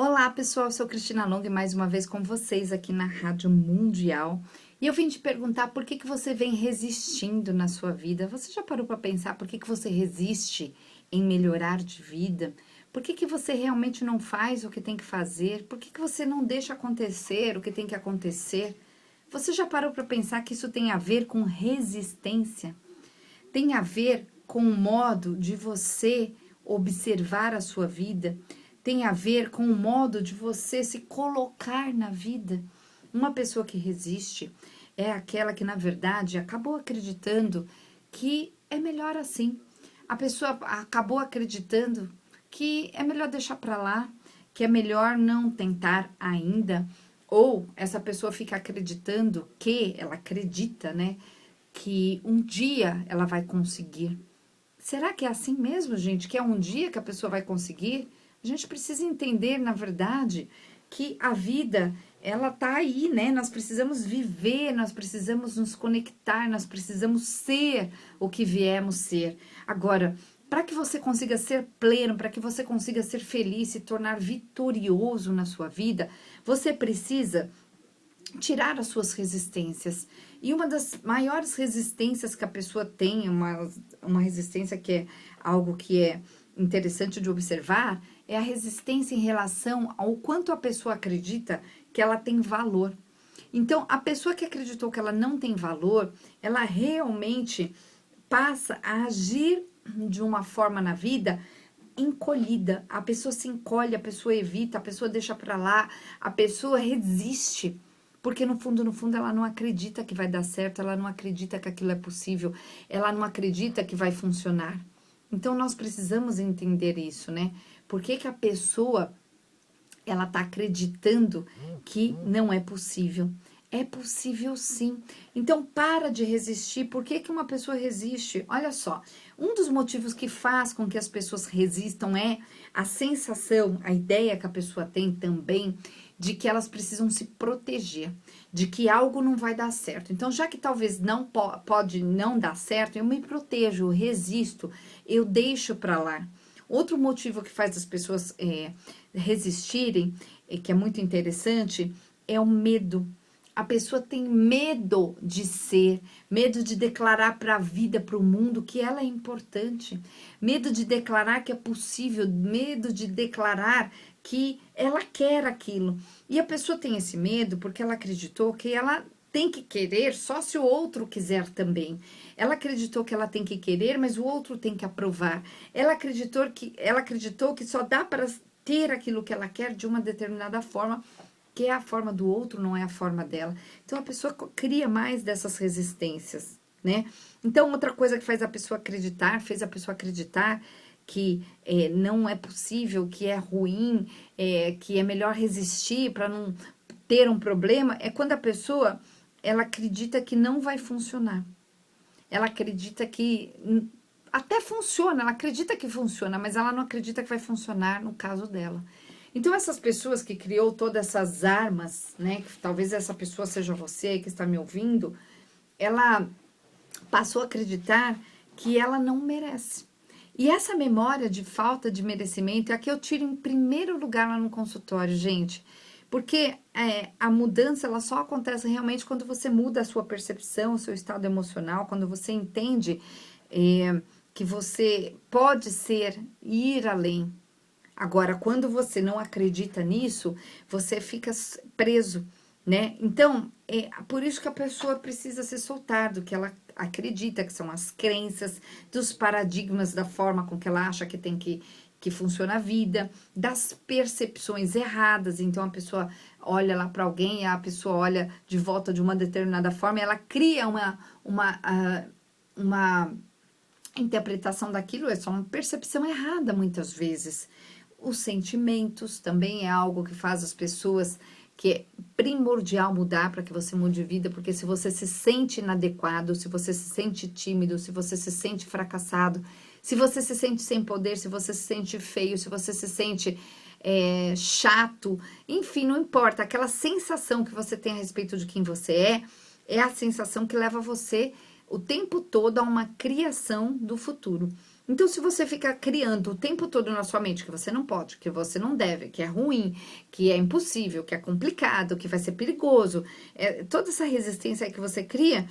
Olá pessoal, eu sou Cristina Long e mais uma vez com vocês aqui na Rádio Mundial. E eu vim te perguntar por que você vem resistindo na sua vida. Você já parou para pensar por que você resiste em melhorar de vida? Por que você realmente não faz o que tem que fazer? Por que você não deixa acontecer o que tem que acontecer? Você já parou para pensar que isso tem a ver com resistência? Tem a ver com o modo de você observar a sua vida, tem a ver com o modo de você se colocar na vida. Uma pessoa que resiste é aquela que, na verdade, acabou acreditando que é melhor assim. A pessoa acabou acreditando que é melhor deixar para lá, que é melhor não tentar ainda, ou essa pessoa fica acreditando que, ela acredita, né, que um dia ela vai conseguir. Será que é assim mesmo, gente? Que é um dia que a pessoa vai conseguir? A gente precisa entender, na verdade, que a vida, ela tá aí, né? Nós precisamos viver, nós precisamos nos conectar, nós precisamos ser o que viemos ser. Agora, para que você consiga ser pleno, para que você consiga ser feliz, se tornar vitorioso na sua vida, você precisa tirar as suas resistências. E uma das maiores resistências que a pessoa tem, uma resistência que é algo que é interessante de observar, é a resistência em relação ao quanto a pessoa acredita que ela tem valor. Então, a pessoa que acreditou que ela não tem valor, ela realmente passa a agir de uma forma na vida encolhida. A pessoa se encolhe, a pessoa evita, a pessoa deixa pra lá, a pessoa resiste. Porque no fundo, ela não acredita que vai dar certo, ela não acredita que aquilo é possível, ela não acredita que vai funcionar. Então, nós precisamos entender isso, né? Por que a pessoa, ela tá acreditando que não é possível? É possível sim. Então, para de resistir. Por que uma pessoa resiste? Olha só, um dos motivos que faz com que as pessoas resistam é a sensação, a ideia que a pessoa tem também de que elas precisam se proteger, de que algo não vai dar certo. Então, já que talvez não pode não dar certo, eu me protejo, eu resisto, eu deixo para lá. Outro motivo que faz as pessoas resistirem, que é muito interessante, é o medo. A pessoa tem medo de ser, medo de declarar para a vida, para o mundo que ela é importante, medo de declarar que é possível, medo de declarar que ela quer aquilo. E a pessoa tem esse medo porque ela acreditou que ela tem que querer só se o outro quiser também. Ela acreditou que ela tem que querer, mas o outro tem que aprovar. Ela acreditou que só dá para ter aquilo que ela quer de uma determinada forma, que é a forma do outro, não é a forma dela. Então, a pessoa cria mais dessas resistências, né? Então, outra coisa que fez a pessoa acreditar que não é possível, que é ruim, que é melhor resistir para não ter um problema, é quando a pessoa, ela acredita que não vai funcionar. Ela acredita que até funciona, ela acredita que funciona, mas ela não acredita que vai funcionar no caso dela. Então, essas pessoas que criou todas essas armas, né, que talvez essa pessoa seja você que está me ouvindo, ela passou a acreditar que ela não merece. E essa memória de falta de merecimento é a que eu tiro em primeiro lugar lá no consultório, gente. Porque a mudança, ela só acontece realmente quando você muda a sua percepção, o seu estado emocional, quando você entende que você pode ser, ir além. Agora, quando você não acredita nisso, você fica preso, né? Então, é por isso que a pessoa precisa se soltar do que ela acredita, que são as crenças, dos paradigmas, da forma com que ela acha que tem que funciona a vida, das percepções erradas. Então, a pessoa olha lá para alguém, a pessoa olha de volta de uma determinada forma, e ela cria uma interpretação daquilo, é só uma percepção errada muitas vezes. Os sentimentos também é algo que faz as pessoas, que é primordial mudar para que você mude de vida, porque se você se sente inadequado, se você se sente tímido, se você se sente fracassado, se você se sente sem poder, se você se sente feio, se você se sente chato, enfim, não importa, aquela sensação que você tem a respeito de quem você é a sensação que leva você o tempo todo a uma criação do futuro. Então, se você ficar criando o tempo todo na sua mente que você não pode, que você não deve, que é ruim, que é impossível, que é complicado, que vai ser perigoso, toda essa resistência aí que você cria,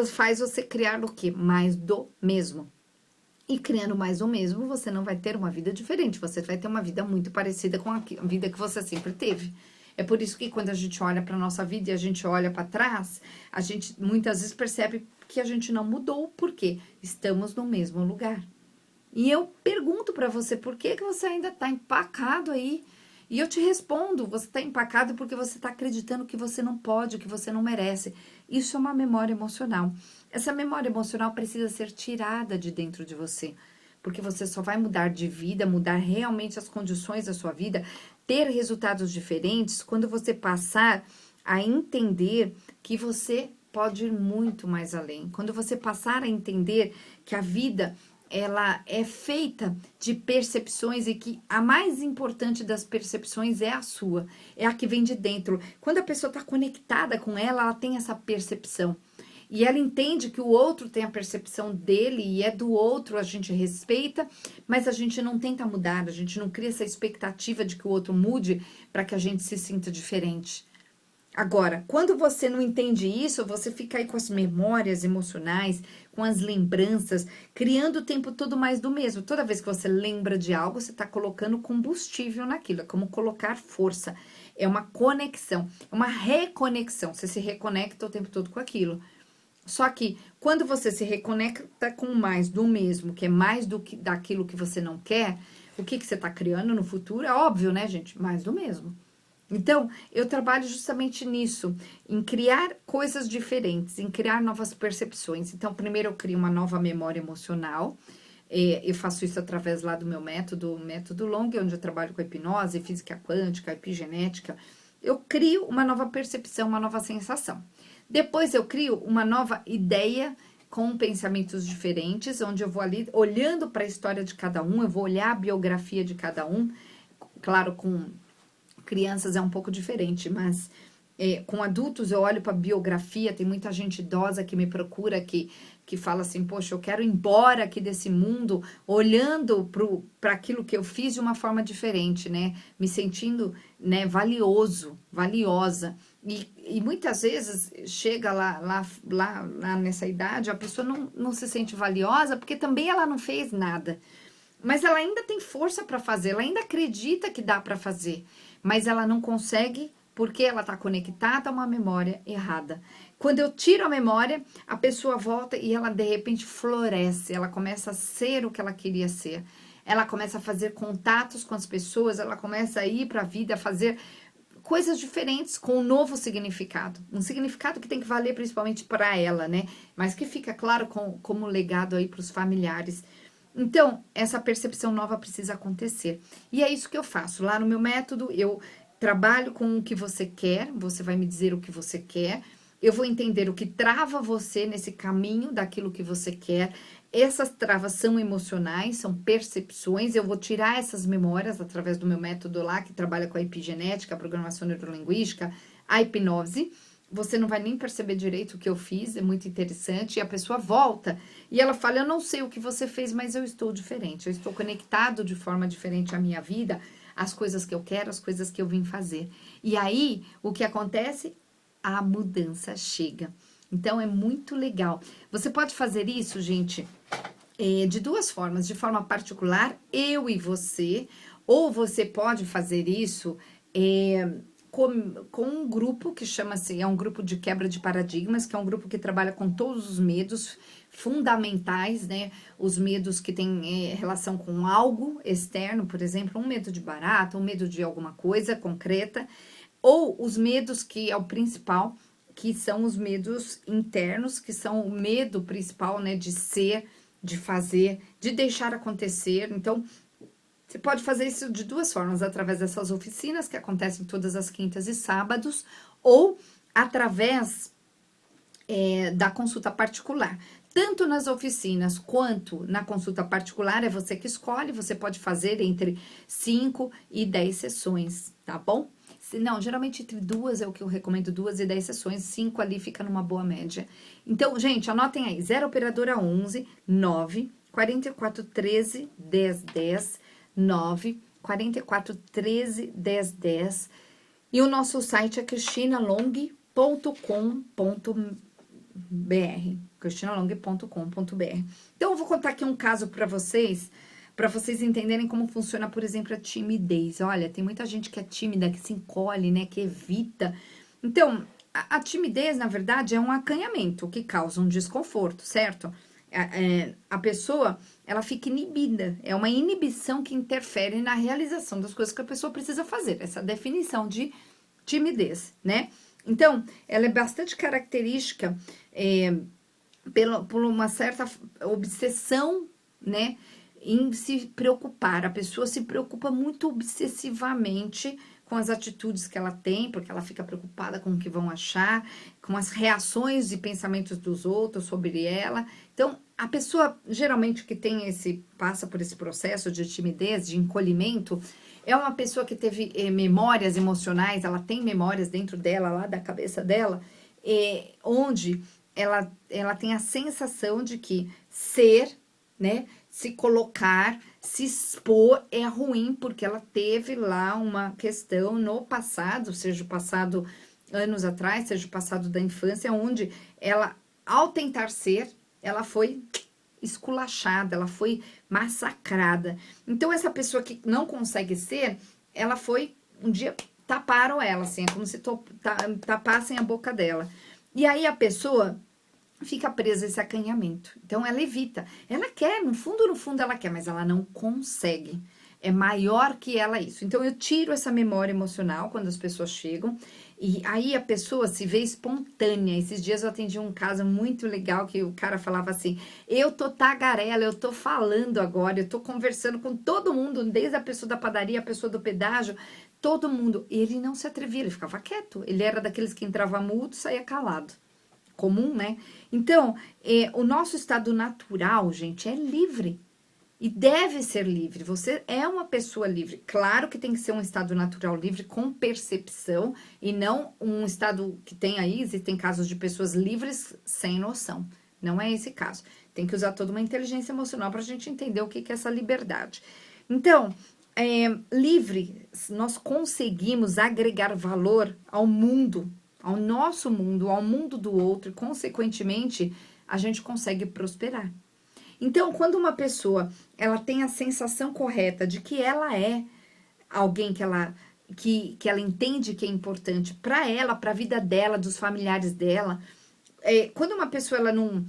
faz você criar o quê? Mais do mesmo. E criando mais do mesmo, você não vai ter uma vida diferente, você vai ter uma vida muito parecida com a vida que você sempre teve. É por isso que quando a gente olha para nossa vida e a gente olha para trás, a gente muitas vezes percebe que a gente não mudou, porque estamos no mesmo lugar. E eu pergunto para você, por que que você ainda tá empacado aí? E eu te respondo, você tá empacado porque você tá acreditando que você não pode, que você não merece. Isso é uma memória emocional. Essa memória emocional precisa ser tirada de dentro de você, porque você só vai mudar de vida, mudar realmente as condições da sua vida, ter resultados diferentes quando você passar a entender que você pode ir muito mais além. Quando você passar a entender que a vida ela é feita de percepções e que a mais importante das percepções é a sua, é a que vem de dentro. Quando a pessoa está conectada com ela tem essa percepção. E ela entende que o outro tem a percepção dele e é do outro, a gente respeita, mas a gente não tenta mudar, a gente não cria essa expectativa de que o outro mude para que a gente se sinta diferente. Agora, quando você não entende isso, você fica aí com as memórias emocionais, com as lembranças, criando o tempo todo mais do mesmo. Toda vez que você lembra de algo, você está colocando combustível naquilo, é como colocar força. É uma conexão, é uma reconexão. Você se reconecta o tempo todo com aquilo. Só que quando você se reconecta com mais do mesmo, que é mais do que daquilo que você não quer, o que você está criando no futuro? É óbvio, né, gente? Mais do mesmo. Então, eu trabalho justamente nisso, em criar coisas diferentes, em criar novas percepções. Então, primeiro eu crio uma nova memória emocional. Eu faço isso através lá do meu método, o método Long, onde eu trabalho com hipnose, física quântica, epigenética. Eu crio uma nova percepção, uma nova sensação. Depois eu crio uma nova ideia com pensamentos diferentes, onde eu vou ali olhando para a história de cada um, eu vou olhar a biografia de cada um, claro, com crianças é um pouco diferente, mas com adultos eu olho para biografia, tem muita gente idosa que me procura, que fala assim, poxa, eu quero ir embora aqui desse mundo, olhando para aquilo que eu fiz de uma forma diferente, né? Me sentindo, né, valiosa. E muitas vezes chega lá nessa idade, a pessoa não se sente valiosa, porque também ela não fez nada. Mas ela ainda tem força para fazer, ela ainda acredita que dá para fazer, mas ela não consegue porque ela está conectada a uma memória errada. Quando eu tiro a memória, a pessoa volta e ela de repente floresce, ela começa a ser o que ela queria ser. Ela começa a fazer contatos com as pessoas, ela começa a ir para a vida, a fazer coisas diferentes com um novo significado. Um significado que tem que valer principalmente para ela, né? Mas que fica claro como legado aí para os familiares. Então, essa percepção nova precisa acontecer. E é isso que eu faço. Lá no meu método, eu trabalho com o que você quer, você vai me dizer o que você quer, eu vou entender o que trava você nesse caminho daquilo que você quer. Essas travas são emocionais, são percepções, eu vou tirar essas memórias através do meu método lá, que trabalha com a epigenética, a programação neurolinguística, a hipnose. Você não vai nem perceber direito o que eu fiz, é muito interessante. E a pessoa volta e ela fala, eu não sei o que você fez, mas eu estou diferente. Eu estou conectado de forma diferente à minha vida, às coisas que eu quero, às coisas que eu vim fazer. E aí, o que acontece? A mudança chega. Então, é muito legal. Você pode fazer isso, gente, de duas formas. De forma particular, eu e você. Ou você pode fazer isso com um grupo que chama-se, é um grupo de quebra de paradigmas, que é um grupo que trabalha com todos os medos fundamentais, né? Os medos que têm relação com algo externo, por exemplo, um medo de barata, um medo de alguma coisa concreta, ou os medos que é o principal, que são os medos internos, que são o medo principal, né? De ser, de fazer, de deixar acontecer. Então, você pode fazer isso de duas formas, através dessas oficinas que acontecem todas as quintas e sábados, ou através da consulta particular. Tanto nas oficinas quanto na consulta particular, é você que escolhe, você pode fazer entre 5 e 10 sessões, tá bom? Não, geralmente entre 2 é o que eu recomendo, 2 e 10 sessões, 5 ali fica numa boa média. Então, gente, anotem aí, 0 operadora 11 9 4413 1010, 9 4413 1010. E o nosso site é cristinalong.com.br, cristinalong.com.br. Então, eu vou contar aqui um caso para vocês entenderem como funciona, por exemplo, a timidez. Olha, tem muita gente que é tímida, que se encolhe, né, que evita. Então, a timidez, na verdade, é um acanhamento que causa um desconforto, certo? A pessoa, ela fica inibida, é uma inibição que interfere na realização das coisas que a pessoa precisa fazer, essa definição de timidez, né? Então, ela é bastante característica por uma certa obsessão, né, em se preocupar. A pessoa se preocupa muito obsessivamente com as atitudes que ela tem, porque ela fica preocupada com o que vão achar, com as reações e pensamentos dos outros sobre ela. Então, a pessoa, geralmente, que passa por esse processo de timidez, de encolhimento, é uma pessoa que teve memórias emocionais, ela tem memórias dentro dela, lá da cabeça dela, onde ela tem a sensação de que ser, né, se colocar, se expor é ruim, porque ela teve lá uma questão no passado, seja o passado anos atrás, seja o passado da infância, onde ela, ao tentar ser, ela foi esculachada, ela foi massacrada. Então, essa pessoa que não consegue ser, ela foi, um dia, taparam ela, assim, é como se tapassem a boca dela. E aí, a pessoa fica presa a esse acanhamento. Então, ela evita. Ela quer, no fundo, ela quer, mas ela não consegue. É maior que ela isso. Então, eu tiro essa memória emocional quando as pessoas chegam, e aí a pessoa se vê espontânea. Esses dias eu atendi um caso muito legal, que o cara falava assim, eu tô tagarela, eu tô falando agora, eu tô conversando com todo mundo, desde a pessoa da padaria, a pessoa do pedágio, todo mundo. E ele não se atrevia, ele ficava quieto. Ele era daqueles que entrava mudo, saía calado. Comum, né? Então, o nosso estado natural, gente, é livre. E deve ser livre. Você é uma pessoa livre. Claro que tem que ser um estado natural livre com percepção e não um estado que tem aí, existem casos de pessoas livres sem noção. Não é esse caso. Tem que usar toda uma inteligência emocional para a gente entender o que é essa liberdade. Então, livre, nós conseguimos agregar valor ao mundo, ao nosso mundo, ao mundo do outro, e, consequentemente, a gente consegue prosperar. Então, quando uma pessoa, ela tem a sensação correta de que ela é alguém que ela entende que é importante para ela, para a vida dela, dos familiares dela, quando uma pessoa ela não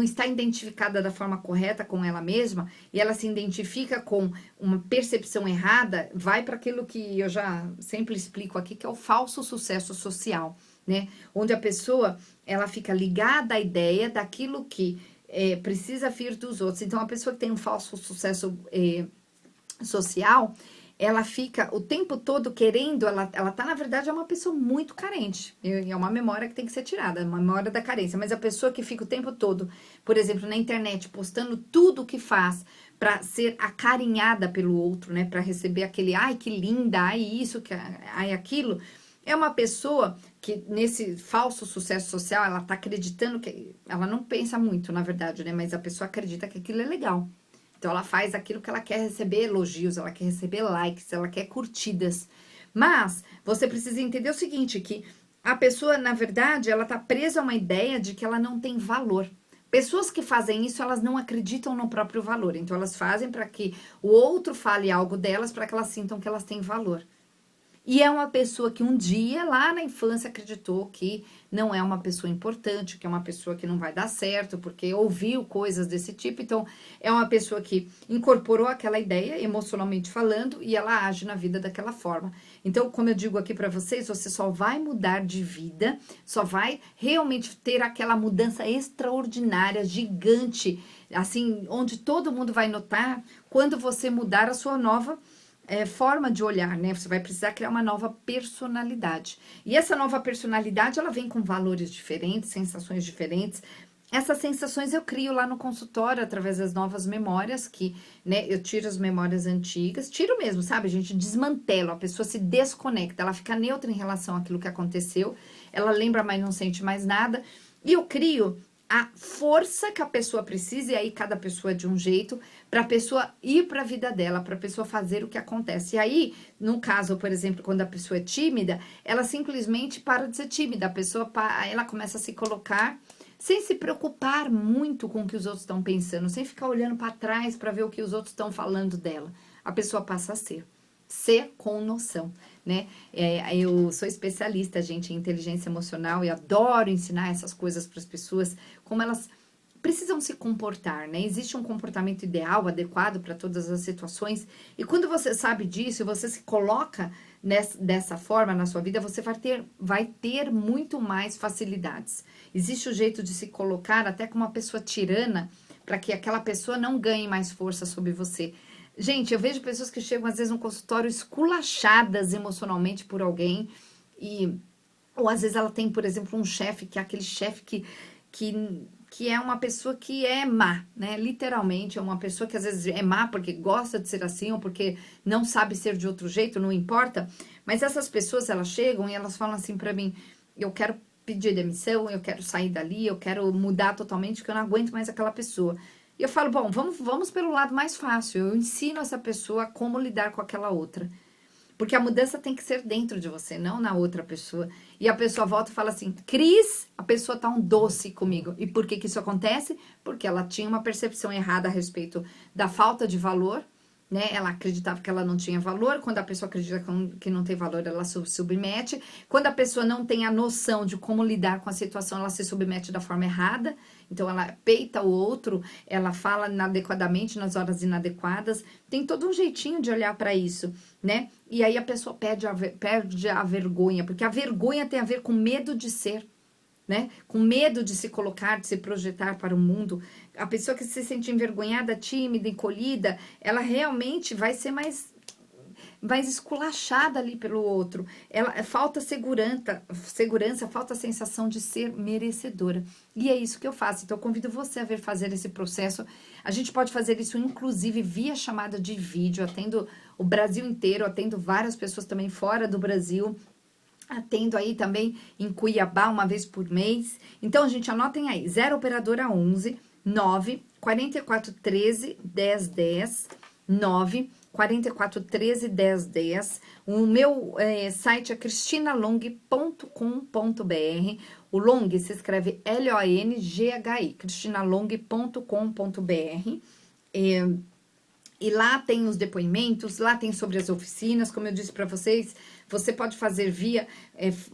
está identificada da forma correta com ela mesma, e ela se identifica com uma percepção errada, vai para aquilo que eu já sempre explico aqui, que é o falso sucesso social, né? Onde a pessoa, ela fica ligada à ideia daquilo que precisa vir dos outros. Então, a pessoa que tem um falso sucesso social, ela fica o tempo todo querendo, ela tá, na verdade, é uma pessoa muito carente. É uma memória que tem que ser tirada, uma memória da carência. Mas a pessoa que fica o tempo todo, por exemplo, na internet, postando tudo o que faz para ser acarinhada pelo outro, né? Para receber aquele, ai, que linda, ai, isso, ai, aquilo. É uma pessoa que, nesse falso sucesso social, ela tá acreditando que... Ela não pensa muito, na verdade, né? Mas a pessoa acredita que aquilo é legal. Então, ela faz aquilo que ela quer receber elogios, ela quer receber likes, ela quer curtidas. Mas, você precisa entender o seguinte, que a pessoa, na verdade, ela tá presa a uma ideia de que ela não tem valor. Pessoas que fazem isso, elas não acreditam no próprio valor. Então, elas fazem para que o outro fale algo delas, para que elas sintam que elas têm valor. E é uma pessoa que um dia, lá na infância, acreditou que não é uma pessoa importante, que é uma pessoa que não vai dar certo, porque ouviu coisas desse tipo. Então, é uma pessoa que incorporou aquela ideia, emocionalmente falando, e ela age na vida daquela forma. Então, como eu digo aqui para vocês, você só vai mudar de vida, só vai realmente ter aquela mudança extraordinária, gigante, assim, onde todo mundo vai notar quando você mudar a sua nova forma de olhar, né? Você vai precisar criar uma nova personalidade. E essa nova personalidade, ela vem com valores diferentes, sensações diferentes. Essas sensações eu crio lá no consultório, através das novas memórias, que, né, eu tiro as memórias antigas, tiro mesmo, sabe? A gente desmantela, a pessoa se desconecta, ela fica neutra em relação àquilo que aconteceu, ela lembra, mas não sente mais nada. E eu crio a força que a pessoa precisa, e aí cada pessoa é de um jeito, para a pessoa ir para a vida dela, para a pessoa fazer o que acontece. E aí, no caso, por exemplo, quando a pessoa é tímida, ela simplesmente para de ser tímida, a pessoa ela começa a se colocar sem se preocupar muito com o que os outros estão pensando, sem ficar olhando para trás para ver o que os outros estão falando dela. A pessoa passa a ser com noção, né? Eu sou especialista, gente, em inteligência emocional e adoro ensinar essas coisas para as pessoas, como elas precisam se comportar, né? Existe um comportamento ideal, adequado para todas as situações, e quando você sabe disso, você se coloca dessa forma na sua vida, você vai ter muito mais facilidades. Existe o jeito de se colocar até como uma pessoa tirana, para que aquela pessoa não ganhe mais força sobre você. Gente, eu vejo pessoas que chegam às vezes no consultório esculachadas emocionalmente por alguém, ou às vezes ela tem, por exemplo, um chefe, que é aquele chefe que é uma pessoa que é má, né? Literalmente, é uma pessoa que às vezes é má porque gosta de ser assim, ou porque não sabe ser de outro jeito, não importa. Mas essas pessoas, elas chegam e elas falam assim pra mim, eu quero pedir demissão, eu quero sair dali, eu quero mudar totalmente, porque eu não aguento mais aquela pessoa. E eu falo, bom, vamos pelo lado mais fácil. Eu ensino essa pessoa como lidar com aquela outra. Porque a mudança tem que ser dentro de você, não na outra pessoa. E a pessoa volta e fala assim, Cris, a pessoa tá um doce comigo. E por que isso acontece? Porque ela tinha uma percepção errada a respeito da falta de valor, né? Ela acreditava que ela não tinha valor. Quando a pessoa acredita que não tem valor, ela se submete. Quando a pessoa não tem a noção de como lidar com a situação, ela se submete da forma errada. Então, ela peita o outro, ela fala inadequadamente nas horas inadequadas. Tem todo um jeitinho de olhar para isso, né? E aí a pessoa perde a vergonha, porque a vergonha tem a ver com medo de ser, né? Com medo de se colocar, de se projetar para o mundo. A pessoa que se sente envergonhada, tímida, encolhida, ela realmente vai ser mais esculachada ali pelo outro. Falta segurança, falta a sensação de ser merecedora. E é isso que eu faço. Então, eu convido você a ver fazer esse processo. A gente pode fazer isso, inclusive, via chamada de vídeo. Atendo o Brasil inteiro, atendo várias pessoas também fora do Brasil. Atendo aí também em Cuiabá, uma vez por mês. Então, gente, anotem aí. 0 operadora 11 9 44 13 10 10 9 44 13 10 10. O meu site é cristinalong.com.br. O Long se escreve L-O-N-G-H-I, cristinalong.com.br. E lá tem os depoimentos, lá tem sobre as oficinas, como eu disse para vocês, você pode fazer via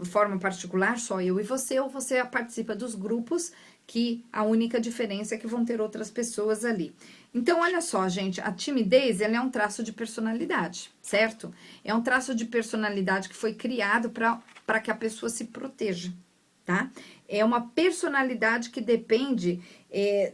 forma particular, só eu e você, ou você participa dos grupos, que a única diferença é que vão ter outras pessoas ali. Então, olha só, gente, a timidez, ela é um traço de personalidade, certo? É um traço de personalidade que foi criado para que a pessoa se proteja, tá? É uma personalidade que depende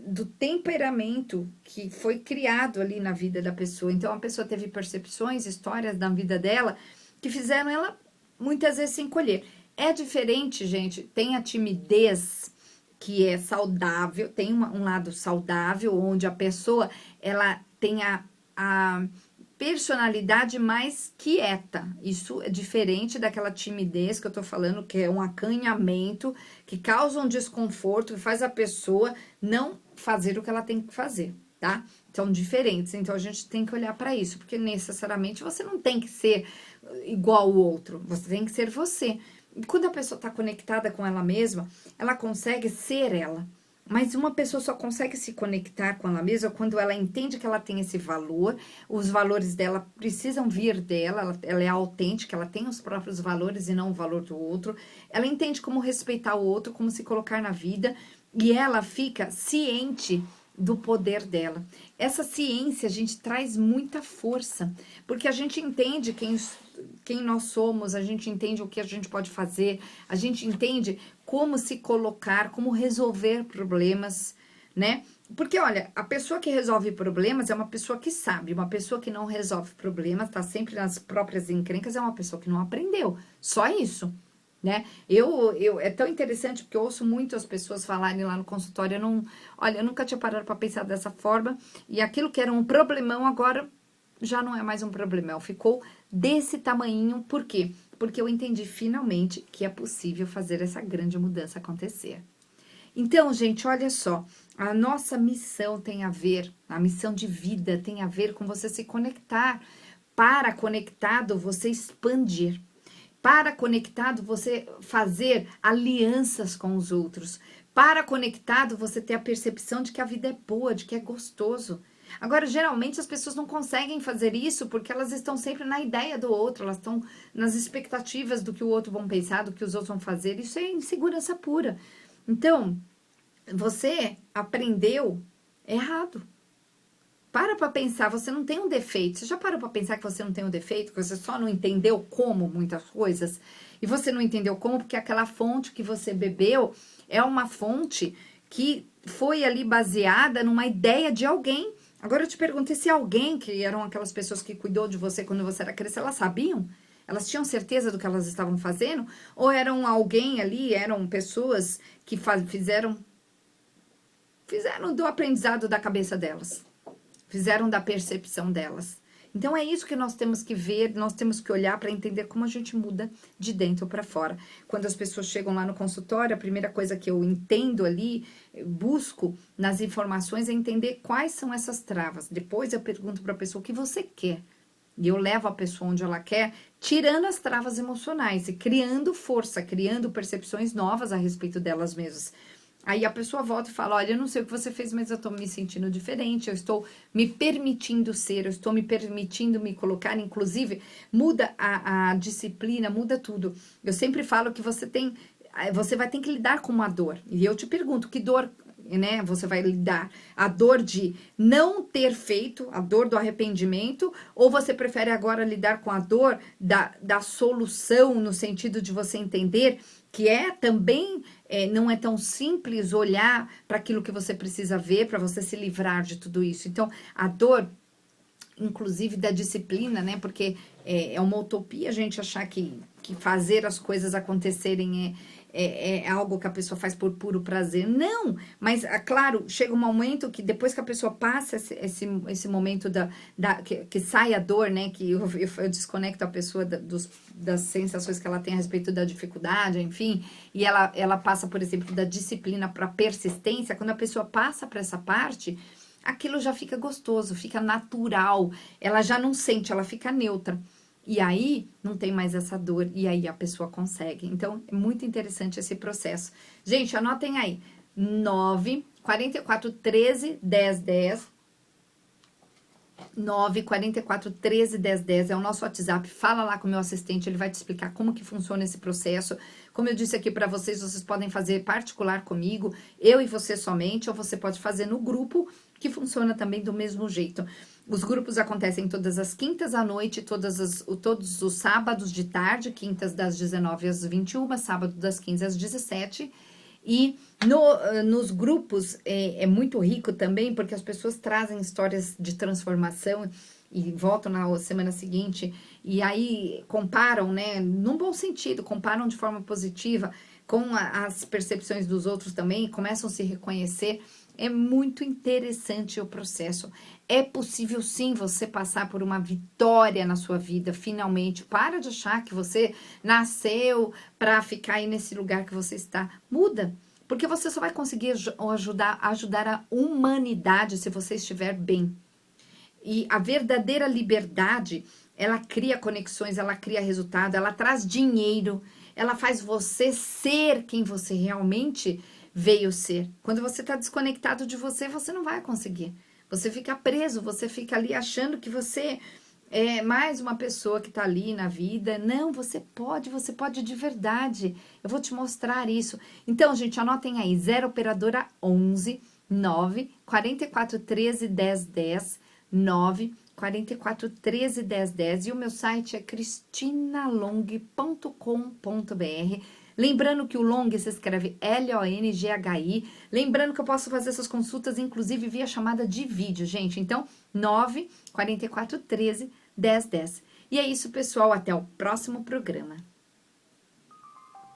do temperamento que foi criado ali na vida da pessoa. Então, a pessoa teve percepções, histórias da vida dela que fizeram ela muitas vezes se encolher. É diferente, gente, tem a timidez que é saudável, tem um lado saudável, onde a pessoa, ela tem a personalidade mais quieta. Isso é diferente daquela timidez que eu tô falando, que é um acanhamento, que causa um desconforto, que faz a pessoa não fazer o que ela tem que fazer, tá? São diferentes, então a gente tem que olhar para isso, porque necessariamente você não tem que ser igual ao outro, você tem que ser você. Quando a pessoa tá conectada com ela mesma, ela consegue ser ela. Mas uma pessoa só consegue se conectar com ela mesma quando ela entende que ela tem esse valor, os valores dela precisam vir dela, ela é autêntica, ela tem os próprios valores e não o valor do outro. Ela entende como respeitar o outro, como se colocar na vida, e ela fica ciente do poder dela. Essa ciência, a gente, traz muita força, porque a gente entende quem nós somos, a gente entende o que a gente pode fazer, a gente entende como se colocar, como resolver problemas, né? Porque, olha, a pessoa que resolve problemas é uma pessoa que sabe, uma pessoa que não resolve problemas, tá sempre nas próprias encrencas, é uma pessoa que não aprendeu, só isso, né? É tão interessante porque eu ouço muito as pessoas falarem lá no consultório, olha, eu nunca tinha parado para pensar dessa forma, e aquilo que era um problemão agora já não é mais um problemão, ficou desse tamanhinho, por quê? Porque eu entendi finalmente que é possível fazer essa grande mudança acontecer. Então, gente, olha só, a nossa missão tem a ver, a missão de vida tem a ver com você se conectar. Para conectado, você expandir. Para conectado, você fazer alianças com os outros. Para conectado, você ter a percepção de que a vida é boa, de que é gostoso. Agora, geralmente as pessoas não conseguem fazer isso porque elas estão sempre na ideia do outro, elas estão nas expectativas do que o outro vão pensar, do que os outros vão fazer. Isso é insegurança pura. Então, você aprendeu errado. Para pensar, você não tem um defeito. Você já parou para pensar que você não tem um defeito? Que você só não entendeu como muitas coisas? E você não entendeu como porque aquela fonte que você bebeu é uma fonte que foi ali baseada numa ideia de alguém. Agora eu te pergunto, esse alguém, que eram aquelas pessoas que cuidou de você quando você era criança, elas sabiam? Elas tinham certeza do que elas estavam fazendo? Ou eram alguém ali, eram pessoas que fizeram do aprendizado da cabeça delas? Fizeram da percepção delas. Então é isso que nós temos que ver, nós temos que olhar para entender como a gente muda de dentro para fora. Quando as pessoas chegam lá no consultório, a primeira coisa que eu entendo ali, eu busco nas informações é entender quais são essas travas. Depois eu pergunto para a pessoa o que você quer. E eu levo a pessoa onde ela quer, tirando as travas emocionais e criando força, criando percepções novas a respeito delas mesmas. Aí a pessoa volta e fala, olha, eu não sei o que você fez, mas eu tô me sentindo diferente, eu estou me permitindo ser, eu estou me permitindo me colocar, inclusive, muda a disciplina, muda tudo. Eu sempre falo que você vai ter que lidar com uma dor. E eu te pergunto, que dor, né, você vai lidar? A dor de não ter feito, a dor do arrependimento, ou você prefere agora lidar com a dor da solução, no sentido de você entender que também não é tão simples olhar para aquilo que você precisa ver, para você se livrar de tudo isso. Então, a dor, inclusive da disciplina, né? Porque é uma utopia a gente achar que fazer as coisas acontecerem é algo que a pessoa faz por puro prazer. Não, mas, claro, chega um momento que depois que a pessoa passa esse momento que sai a dor, né? Que eu desconecto a pessoa das sensações que ela tem a respeito da dificuldade, enfim, e ela passa, por exemplo, da disciplina para persistência. Quando a pessoa passa para essa parte, aquilo já fica gostoso, fica natural, ela já não sente, ela fica neutra. E aí, não tem mais essa dor, e aí a pessoa consegue. Então, é muito interessante esse processo. Gente, anotem aí, 9 44 13 10 10, 9 44 13 10 10 é o nosso WhatsApp. Fala lá com o meu assistente, ele vai te explicar como que funciona esse processo. Como eu disse aqui para vocês, vocês podem fazer particular comigo, eu e você somente, ou você pode fazer no grupo, que funciona também do mesmo jeito. Os grupos acontecem todas as quintas à noite, todos os sábados de tarde, quintas das 19 às 21, sábado das 15 às 17. E nos grupos é muito rico também, porque as pessoas trazem histórias de transformação e voltam na semana seguinte, e aí comparam, né, num bom sentido, comparam de forma positiva com as percepções dos outros também, começam a se reconhecer. É muito interessante o processo. É possível sim você passar por uma vitória na sua vida, finalmente. Para de achar que você nasceu para ficar aí nesse lugar que você está. Muda, porque você só vai conseguir ajudar a humanidade se você estiver bem. E a verdadeira liberdade, ela cria conexões, ela cria resultado, ela traz dinheiro, ela faz você ser quem você realmente veio ser. Quando você está desconectado de você, você não vai conseguir. Você fica preso, você fica ali achando que você é mais uma pessoa que está ali na vida. Não, você pode de verdade. Eu vou te mostrar isso. Então, gente, anotem aí, 0 operadora 11 9 44 13 10 10, 9 44 13 10 10, e o meu site é cristinalong.com.br. Lembrando que o Long se escreve L-O-N-G-H-I. Lembrando que eu posso fazer essas consultas, inclusive, via chamada de vídeo, gente. Então, 9 44 13 10 10. E é isso, pessoal. Até o próximo programa.